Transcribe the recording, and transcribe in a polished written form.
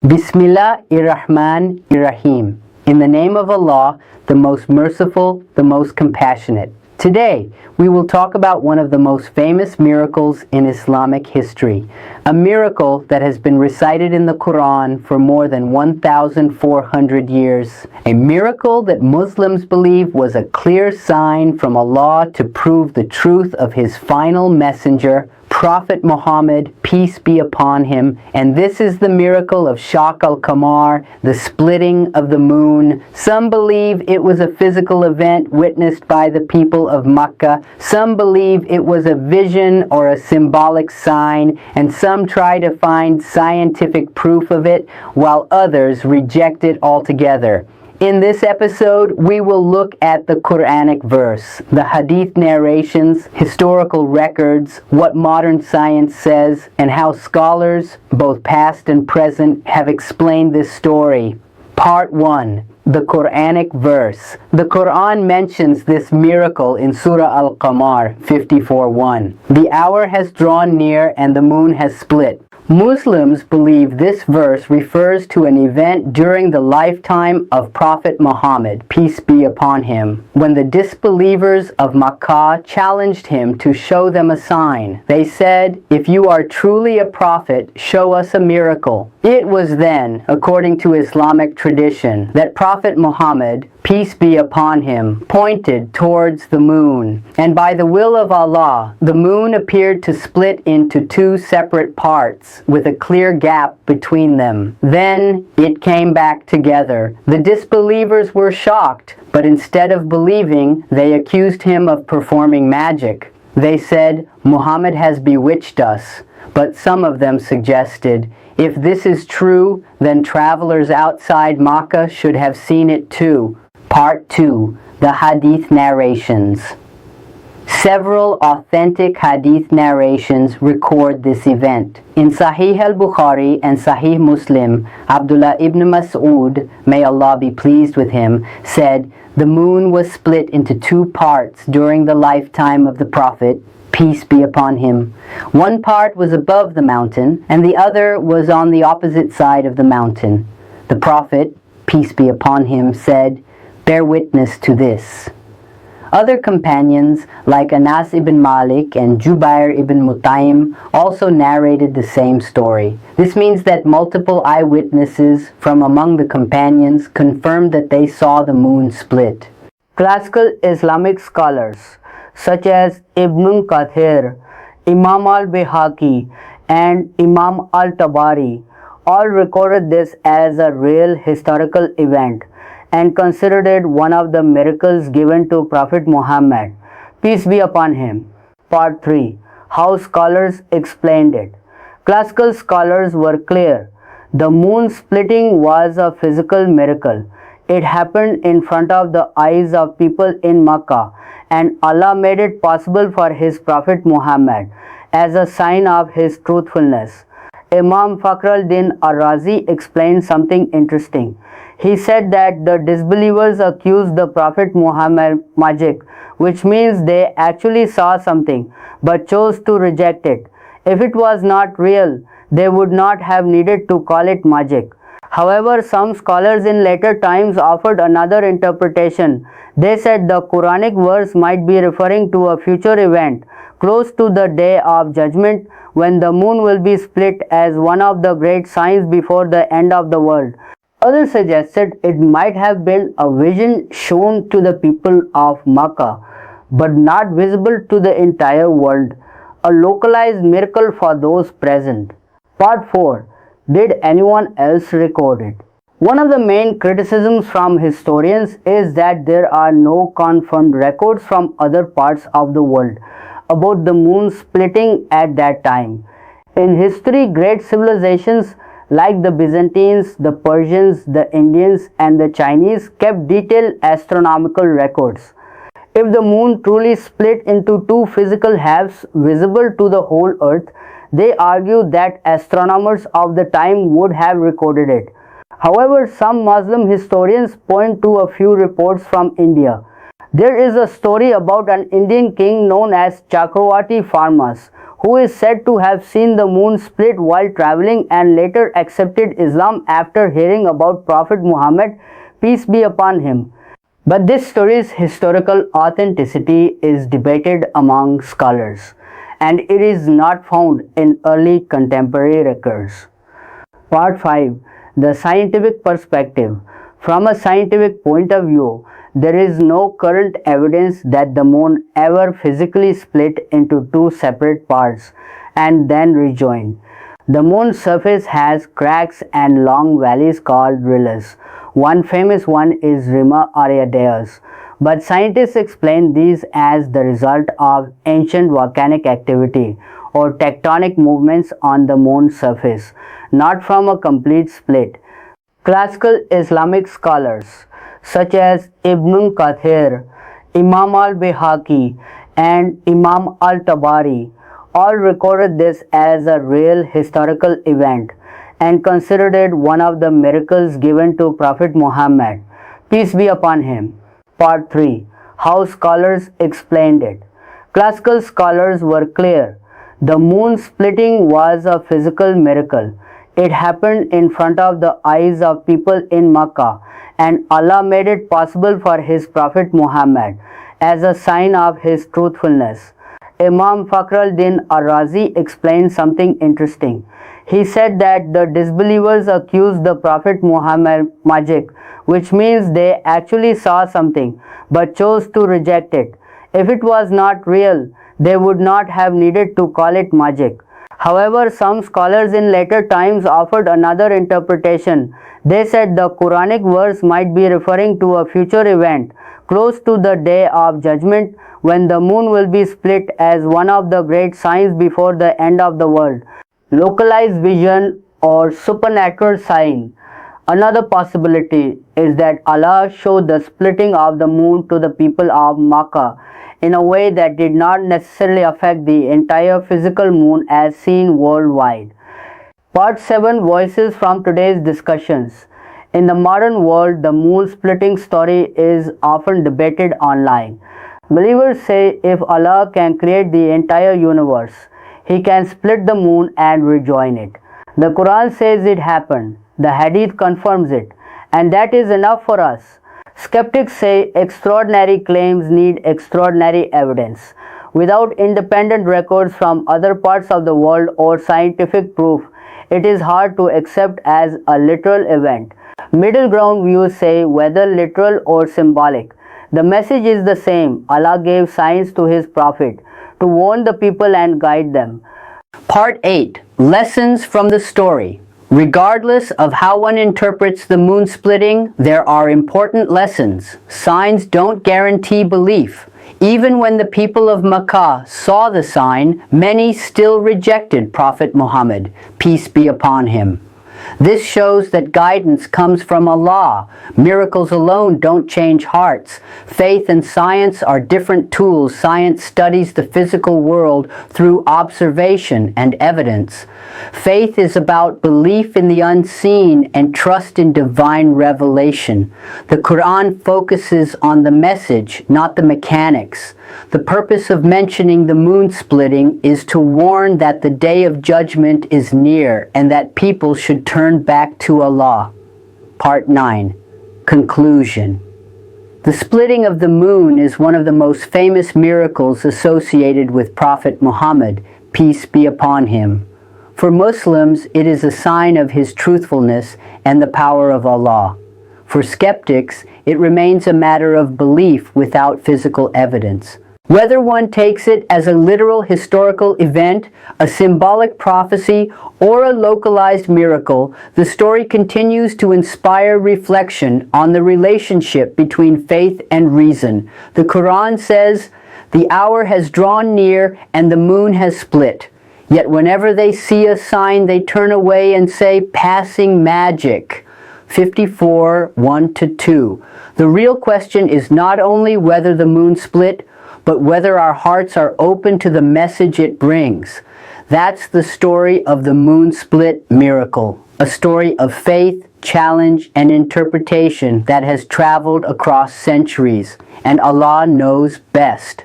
Bismillahir-Rahman-ir-Rahim. In the name of Allah, the most merciful, the most compassionate. Today, we will talk about one of the most famous miracles in Islamic history, a miracle that has been recited in the Qur'an for more than 1,400 years, a miracle that Muslims believe was a clear sign from Allah to prove the truth of His final messenger, Prophet Muhammad, peace be upon him, and this is the miracle of Shaq al-Qamar, the splitting of the moon. Some believe it was a physical event witnessed by the people of Makkah. Some believe it was a vision or a symbolic sign, and some try to find scientific proof of it, while others reject it altogether. In this episode, we will look at the Qur'anic verse, the Hadith narrations, historical records, what modern science says, and how scholars, both past and present, have explained this story. Part 1. The Qur'anic verse. The Qur'an mentions this miracle in Surah Al-Qamar 54:1. The hour has drawn near and the moon has split. Muslims believe this verse refers to an event during the lifetime of Prophet Muhammad, peace be upon him, when the disbelievers of Makkah challenged him to show them a sign. They said, "If you are truly a prophet, show us a miracle." It was then, according to Islamic tradition, that Prophet Muhammad, peace be upon him, pointed towards the moon. And by the will of Allah, the moon appeared to split into two separate parts, with a clear gap between them. Then it came back together. The disbelievers were shocked, but instead of believing, they accused him of performing magic. They said, "Muhammad has bewitched us." But some of them suggested, if this is true, then travelers outside Makkah should have seen it too. Part 2. The Hadith narrations. Several authentic Hadith narrations record this event. In Sahih al-Bukhari and Sahih Muslim, Abdullah ibn Mas'ud, may Allah be pleased with him, said, "The moon was split into two parts during the lifetime of the Prophet, peace be upon him. One part was above the mountain, and the other was on the opposite side of the mountain. The Prophet, peace be upon him, said, 'Bear witness to this.'" Other companions like Anas ibn Malik and Jubair ibn Mutaim also narrated the same story. This means that multiple eyewitnesses from among the companions confirmed that they saw the moon split. Classical Islamic scholars such as Ibn Kathir, Imam al-Bayhaqi, and Imam al-Tabari all recorded this as a real historical event and considered it one of the miracles given to Prophet Muhammad, peace be upon him. Part 3. How scholars explained it. Classical scholars were clear. The moon splitting was a physical miracle. It happened in front of the eyes of people in Makkah, and Allah made it possible for His Prophet Muhammad as a sign of His truthfulness. Imam Fakhr al-Din al-Razi explained something interesting. He said that the disbelievers accused the Prophet Muhammad magic, which means they actually saw something but chose to reject it. If it was not real, they would not have needed to call it magic. However, some scholars in later times offered another interpretation. They said the Quranic verse might be referring to a future event close to the day of judgment when the moon will be split as one of the great signs before the end of the world. Others suggested it might have been a vision shown to the people of Makkah, but not visible to the entire world, a localized miracle for those present. Part 4. Did anyone else record it? One of the main criticisms from historians is that there are no confirmed records from other parts of the world about the moon splitting at that time. In history, great civilizations like the Byzantines, the Persians, the Indians, and the Chinese kept detailed astronomical records. If the moon truly split into two physical halves visible to the whole earth, they argue that astronomers of the time would have recorded it. However, some Muslim historians point to a few reports from India. There is a story about an Indian king known as Chakravarti Farmas who is said to have seen the moon split while traveling and later accepted Islam after hearing about Prophet Muhammad, peace be upon him. But this story's historical authenticity is debated among scholars, and it is not found in early contemporary records. Part 5. The scientific perspective. From a scientific point of view, there is no current evidence that the moon ever physically split into two separate parts and then rejoined. The moon's surface has cracks and long valleys called rilles. One famous one is Rima Ariadeus, but scientists explain these as the result of ancient volcanic activity or tectonic movements on the moon's surface, not from a complete split. Classical Islamic scholars such as Ibn Kathir, Imam al-Bihaqi, and Imam al-Tabari all recorded this as a real historical event and considered it one of the miracles given to Prophet Muhammad, peace be upon him. Part 3. How scholars explained it. Classical scholars were clear. The moon splitting was a physical miracle. It happened in front of the eyes of people in Makkah, and Allah made it possible for His Prophet Muhammad as a sign of His truthfulness. Imam Fakhr al-Din al-Razi explained something interesting. He said that the disbelievers accused the Prophet Muhammad magic, which means they actually saw something but chose to reject it. If it was not real, they would not have needed to call it magic. However, some scholars in later times offered another interpretation. They said the Qur'anic verse might be referring to a future event close to the day of judgment when the moon will be split as one of the great signs before the end of the world. Localized vision or supernatural sign. Another possibility is that Allah showed the splitting of the moon to the people of Makkah in a way that did not necessarily affect the entire physical moon as seen worldwide. Part 7. Voices from today's discussions. In the modern world, the moon splitting story is often debated online. Believers say if Allah can create the entire universe, He can split the moon and rejoin it. The Quran says it happened. The Hadith confirms it, and that is enough for us. Skeptics say extraordinary claims need extraordinary evidence. Without independent records from other parts of the world or scientific proof, it is hard to accept as a literal event. Middle ground views say whether literal or symbolic, the message is the same. Allah gave signs to His Prophet to warn the people and guide them. Part 8. Lessons from the story. Regardless of how one interprets the moon splitting, there are important lessons. Signs don't guarantee belief. Even when the people of Makkah saw the sign, many still rejected Prophet Muhammad, peace be upon him. This shows that guidance comes from Allah. Miracles alone don't change hearts. Faith and science are different tools. Science studies the physical world through observation and evidence. Faith is about belief in the unseen and trust in divine revelation. The Quran focuses on the message, not the mechanics. The purpose of mentioning the moon splitting is to warn that the day of judgment is near and that people should turn back to Allah. Part 9. Conclusion. The splitting of the moon is one of the most famous miracles associated with Prophet Muhammad, peace be upon him. For Muslims, it is a sign of his truthfulness and the power of Allah. For skeptics, it remains a matter of belief without physical evidence. Whether one takes it as a literal historical event, a symbolic prophecy, or a localized miracle, the story continues to inspire reflection on the relationship between faith and reason. The Quran says, "The hour has drawn near and the moon has split. Yet whenever they see a sign, they turn away and say, 'Passing magic.'" 54, 1-2. The real question is not only whether the moon split, but whether our hearts are open to the message it brings. That's the story of the moon split miracle, a story of faith, challenge, and interpretation that has traveled across centuries, and Allah knows best.